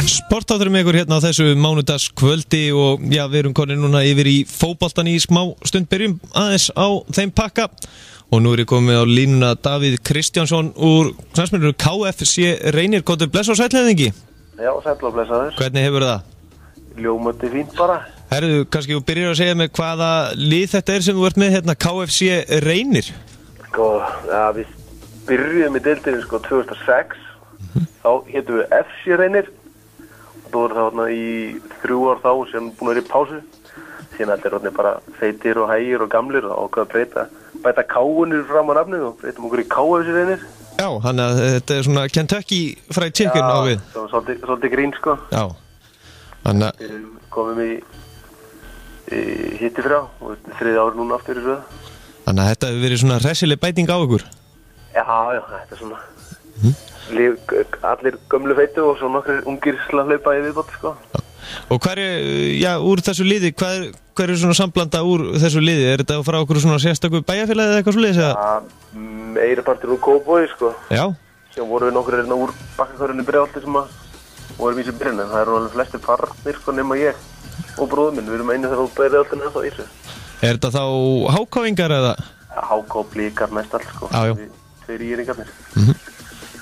Sportáttur með ykkur hérna á þessu mánudagskvöldi og já, við erum konir núna yfir í fótboltan í smá stund, byrjum aðeins á þeim pakka og nú er ég komið á línuna Davíð Kristjánsson úr knttspyrnu KFC Reynir. Góður bless og sætleðingi. Já, sæll og blessaður. Hvernig hefur það? Ljómandi fínt bara. Herðu, kannski þú byrjar að segja mig hvaða lið þetta sem þú ert með hérna, KFC Reynir? Sko, ja, við byrjuðum í deildinni sko 2006, þá hétum við FC Reynir og þú voru þarna í 3 ár þá sem búin að vera í pásu. Síðan allir orðnir bara feitir og hægir og gamlir og ákveða að bæta K-unir fram á nafnið og breytum okkur í KFC Reynir. Já, þannig að þetta er svona Kentucky Fried Chicken á við. Já, það var svolítið grín sko. Já, þannig að komum í hitti frá og 3 ár núna aftur í röð. Þannig að þetta hefur verið svona hressileg bæting á ykkur. Já, þetta er svona allir gömlu feitu og svo nokkrir ungir slaghlaupa í viðbót sko. Og hver er, já, úr þessu liði, hver er svona samblanda úr þessu liði? Er þetta frá okkur svona sérstakku bæjarfélagi eða eitthvað svo liðis? Já, meiri partur úr Kópavogi sko. Já. Síðan vorum við nokkur hérna úr bakkakörunni Breiðholti sem að vorum í sem byrjun, það eru alveg flestir parnir sko nema ég og bróður minn, við erum einu þegar úr Breiðholtinu þá í þessu. Er þetta þá hákáingar eða? Háká, blíkar, mest allt sko. Já. Tveir íringarnir.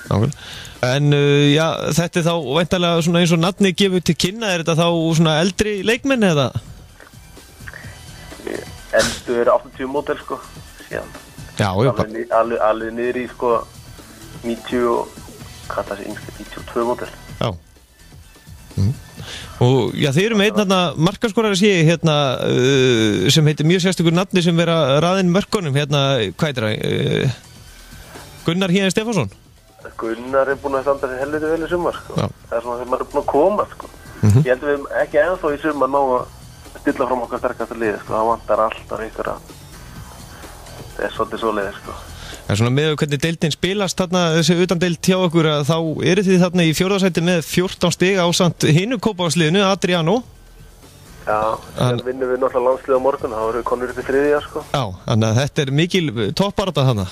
Nákvæmlega. En já, þetta er þá væntanlega svona eins og nafni gefur til kynna, er þetta þá svona eldri leikmenn eða? Elstu eru 80 mótel sko, síðan. Já, alveg niður í sko 90 og, hvað það sé yngst, 92 mótel. Já. Og já, þið eru með einn markaskorari sé hérna sem heitir mjög sérstökur nafni sem vera raðinn mörkunum hérna, hvað heitir það? Gunnar Híðan Stefánsson? Gunnar er búin að standa sér helviti vel í sumar sko. Já. Það er svona þegar maður er búin að koma sko. Ég held að við ekki ennþá í sumar ná að stilla fram okkar sterkasta liði sko. Það vantar alltaf ykkur að það er svolítið svoleiðis sko. En svona með hvernig deildin spilast þarna þessi utandeild hjá okkur að þá eru þið þarna í 4. sæti með 14 stig ásamt hinu Kópavogsliðinu, Adriano. Já, þannig vinnum við náttúrulega landslið á morgun, þá erum við konur upp í 3. sko. Já, þannig að þetta er mikil toppbaráttu þarna.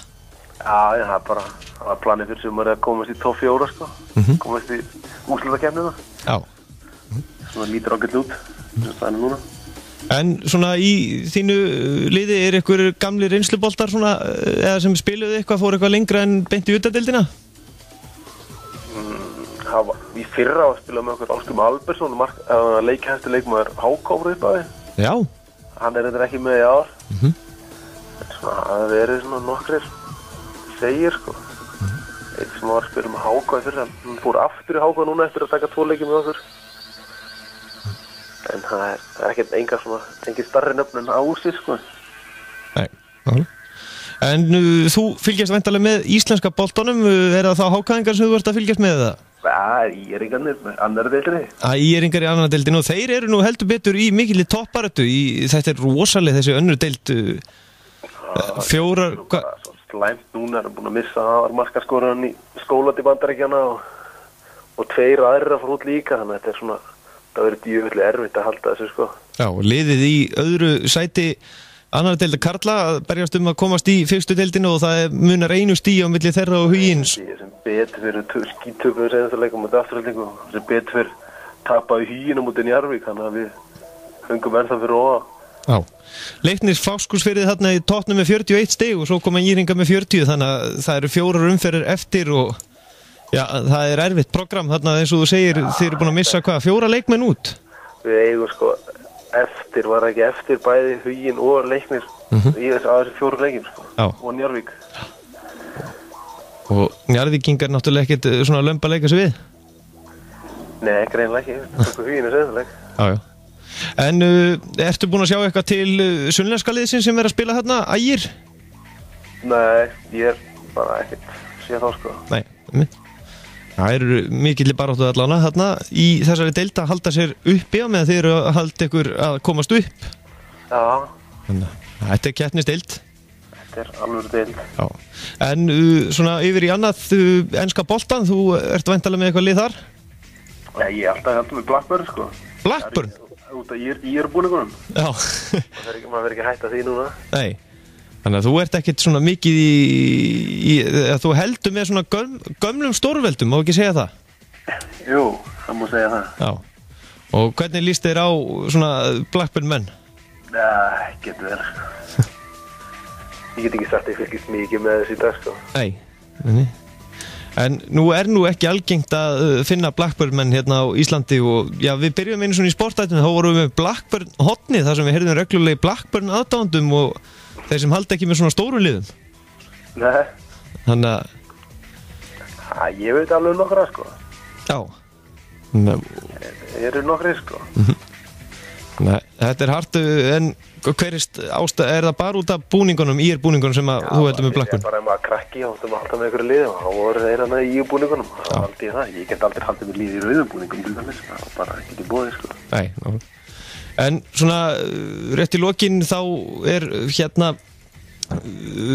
Já, það er bara, það var planið fyrir sumar að komast í topp 4 sko. Komast í úrslitakeppnina. Já. Svona lítur ágætt út, það er núna. En svona í þínu liði er ykkur gamli reynsluboltar svona, eða sem spiluðu eitthvað, fóru eitthvað lengra en beint í utadeildina? Í fyrra að spila með okkur Ásgrímur Albertsson, leikjahæstu leikmaður Hákáfur upp á því. Já. Hann er þetta ekki með í ár. Svona, það verið svona nokkrir segir sko. Eitt sem var að spila með Háká í fyrra, hann fór aftur í Háká núna eftir að taka 2 leiki með okkur. En það er ekkert engin starri nöfn en Ási sko. Nei, náttúrulega. En þú fylgjast væntanlega með íslenska boltanum, er það þá hákaðingar sem þú ert að fylgjast með það? Já, íringarnir, annar deildinni. Íringar í annar deildinni og þeir eru nú heldur betur í mikilli topparötu, þetta er rosalega þessi önnur deild, 4... Slæmt núna, er búin að missa markaskorarinn í skólat í Bandaríkjana og 2 aðrir að fara út líka, þannig að þetta er svona, það verður djöfulli erfitt að halda þessu sko. Já, liðið í öðru sæti annar deilda karla að berjast að komast í 1. deildinu og það munar 1 stig á milli þeirra og Hugins. Sem betur fyrir skítöpuðu senasta leikum á afturhaldingu, sem betur fyrir tapaði Huginn á móti Njarðvík, þannig að við höngum ennþá fyrir ofan. Já, Leiknis Fáskursfirðið þarna í toppnum með 41 stig og svo koma Íringar með 40, þannig að það eru 4 umferðir eftir og já, það er erfitt program þarna eins og þú segir, þið eru búin að missa hvað, 4 leikmenn út? Við eigum sko, var ekki eftir bæði Huginn og Leiknis í þessi 4 leikim sko, og Njarðvík. Og Njarðvíkingar náttúrulega ekkert svona lömb að leika sig við? Nei, greinlega ekki, Huginn er sennileg. Já. En ertu búin að sjá eitthvað til sunnlenska liðsins sem er að spila þarna, Ægir? Nei, ég er bara ekkert séð þá sko. Nei, það eru mikilli baráttu allan þarna í þessari deild að halda sér uppi á meðan þið eru að halda ykkur að komast upp. Já. Þannig að þetta er keppnisdeild. Þetta er alveg deild. Já. En svona yfir í annað enska boltan, þú ert væntanlega með eitthvað lið þar? Já, ég er alltaf haldið með Blackburn sko. Blackburn? Út af ég er búningunum. Já. Maður verður ekki hætt að því núna. Nei. Þannig að þú ert ekkert svona mikið í að þú heldur með svona gömlum stórveldum, má ekki segja það? Jú, það má segja það. Já. Og hvernig líst þér á svona Blackburn menn? Getur vel, sko. Ég get ekki sagt að ég fylgist mikið með þessi í dag, sko. Nei. En nú ekki algengt að finna Blackburn menn hérna á Íslandi og já, við byrjum einu svona í sportættinu, þá vorum við með Blackburn hotni þar sem við heyrðum reglulega Blackburn aðdáendum og þeir sem halda ekki með svona stóru liðum. Nei. Þannig að... Ég veit alveg nokkra, sko. Já. Ég eru nokkri, sko. Nei, þetta hart, en hverist er það bara út af búningunum, búningunum sem að þú heldur með Blackburn? Já, bara maður krakki og það alltaf með einhverju liði og þá voru þeirra með búningunum. Það var alltaf það. Ég get aldrei haldið með liði í rauðum búningum til dæmis. Það var bara ekkert í boði, sko. Nei, en svona rétt í lokin þá hérna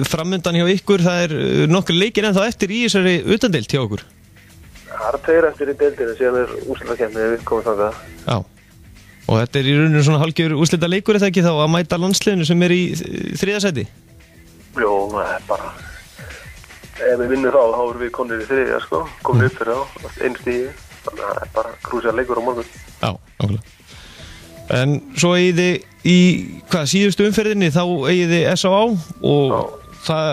framundan hjá ykkur, það nokkri leikir en þá eftir í þessari utandeild hjá okkur. Það 2 eftir í deildinu, síðan úrslitakeppni við komum þangað. Já. Og þetta í rauninu svona hálfgjör úrslita leikur eða ekki þá að mæta landsliðinu sem í 3. sæti? Jó, það bara... Ef við vinnum þá erum við konir í 3, sko. Komum upp fyrir þá, 1 stíði. Þannig að það bara krúsja leikur á morgun. Já, nákvæmlega. En svo eigið þið í, síðustu umferðinni, þá eigið þið S.A.A. og það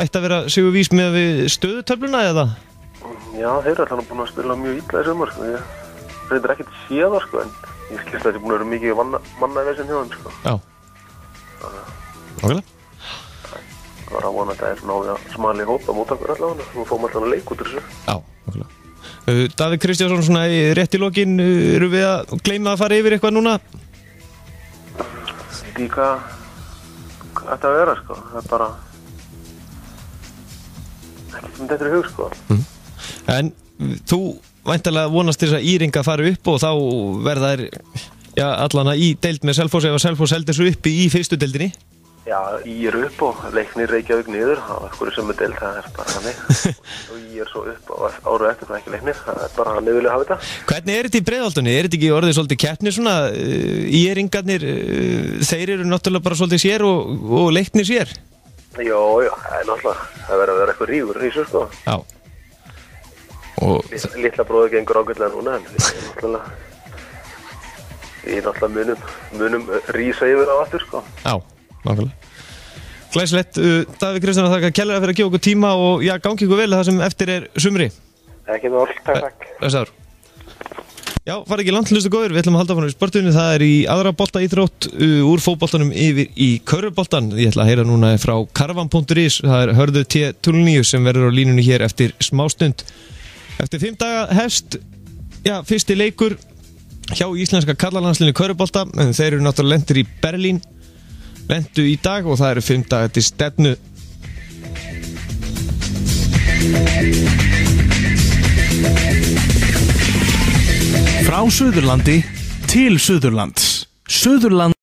ætti að vera sigurvís með við stöðutöfluna eða? Já, þeir eru alltaf búin að spila mjög illa í sumar, sko. Ég reyndar ekkert séð það, sko, en ég skilst að þetta er búin að vera mikið manna í þessin hjá þeim, sko. Já. Nákvæmlega. Það var að vona að það er svona smali hóp að móta okkur allavega, og fáum alltaf að leik út úr þessu. Já, nákvæmlega. Davíð Kristjánsson, svona rétt í lokin, eru við að gleyma að fara yfir eitthvað núna? Ég veit ekki hvað þetta að vera, sko. Það er bara ekkert sem þetta er í hug, sko. En þú væntanlega vonast til þess að Íringa fari upp og þá verða þær allana í deild með Selfoss ef að Selfoss heldur svo uppi í fyrstu deildinni? Já, Í upp og Leiknir Reykjavík niður, það var hverju sömu deild, það er bara þannig. Og Í svo upp og áru eftir það ekki Leiknir, það er bara hann vilja hafa þetta. Hvernig þetta í Breiðholtinu? Þetta ekki orðið svolítið keppni svona? Íringarnir, þeir eru náttúrulega bara svolítið sér og Leiknir sér? Jó, það er náttúrulega, það verður að vera eitthvað rífur í þessu, sko. Já. Litla bróður gengur ágætlega núna, en við náttúrulega munum rísa yfir á aftur, sko. Já, nákvæmlega. Glæsilegt, Davíð Kristjánsson, þakka kærlega fyrir að gefa okkur tíma og gangi ykkur vel það sem eftir er sumri. Ekki með orð, takk. Þessar. Já, var ekki langt hlustu góður, við ætlum að halda frá í sportunni, það er í aðra boltaíþrótt úr fótboltanum yfir í körfuboltan. Ég ætla að heyra núna frá karvan.is, það er Hörður T09 sem verður á línunni hér eftir smástund. Eftir 5 daga hefst, fyrsti leikur hjá íslenska karlalandsliðinu í körfubolta, en þeir eru náttúrulega lentir í Berlín, lentu í dag og það eru 5 dagar til stefnu. Frá Suðurlandi til Suðurlands. Suðurland